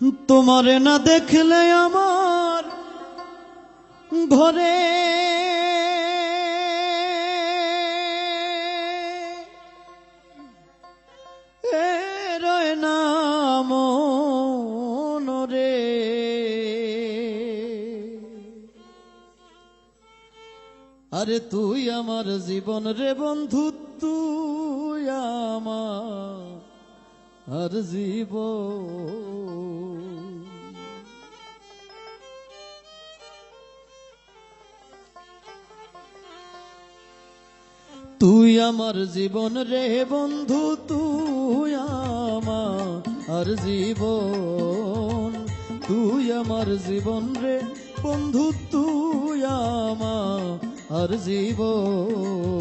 তোমারে না দেখলে আমার ঘরে রয় না মনরে। আরে তুই আমার জীবন রে বন্ধু, তুই আমার জীবন। তুই আমার জীবন রে বন্ধু, তুই আমার জীবন। তুই আমার জীবন রে বন্ধু, তুই আমার জীবন।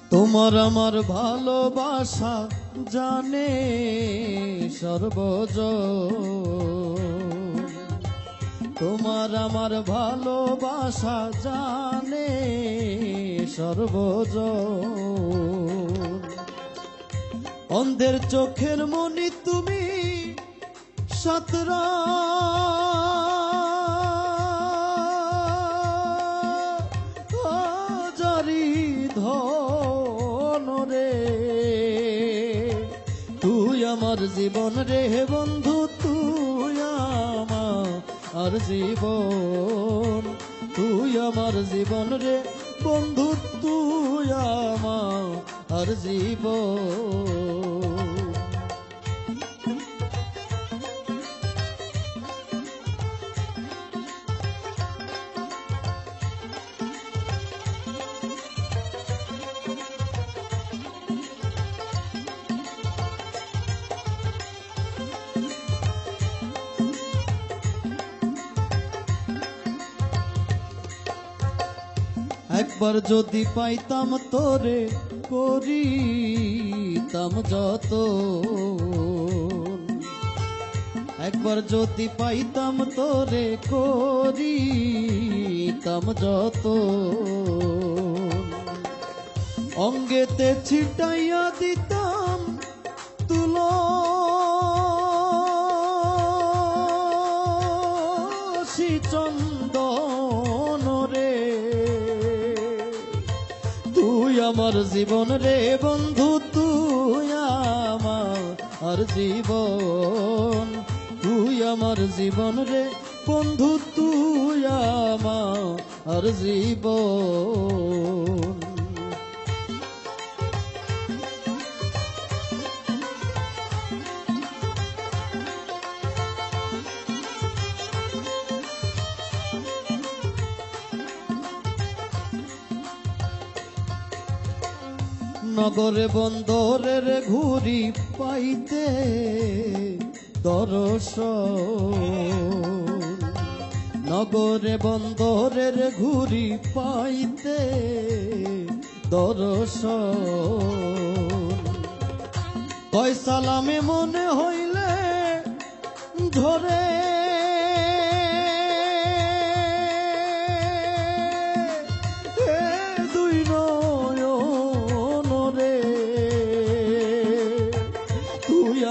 তোমার আমার ভালোবাসা জানে সর্বজন। তোমার আমার ভালোবাসা জানে সর্বজন। অন্ধের চোখের মনি তুমি, সাতরা তুই আমার জীবন রে বন্ধু, তুই আমার জীবন। তুই আমার জীবন রে বন্ধু, তুই আমার জীবন। একবার যদি পাইতাম তোরে করিতাম যত। একবার যদি পাইতাম তোরে করিতাম যত। অঙ্গেতে ছিটাইয়া দিতাম তুলসী চন্দন রে। তুই আমার জীবন রে বন্ধু, তুই আমার জীবন। তুই আমার জীবন রে বন্ধু, তুই আমার জীবন। নগরে বন্দরের ঘুরি পাইতে দর্শন। নগরে বন্দরের ঘুরি পাইতে দর্শন। কয় সালামে মনে হইলে ঝরে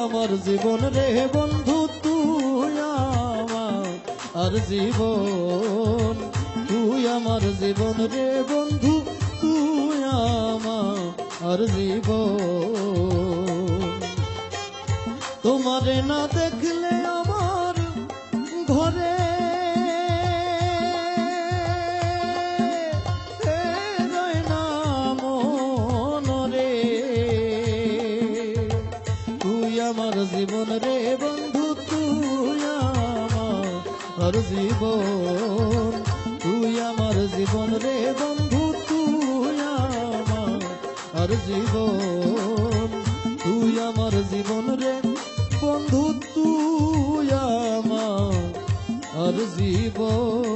আমার জীবন রে বন্ধু, তুই আমার জীবন। তুই আমার জীবন রে বন্ধু, তুই আমার জীবন। তোমারে না দেখলে আমার ঘরে রয় না মনরে। তুই আমার জীবন রে বন্ধু, তুই আমার জীবন। তুই আমার জীবন রে বন্ধু, তুই আমার জীবন। তুই আমার জীবন রে বন্ধু, তুই আমার জীবন।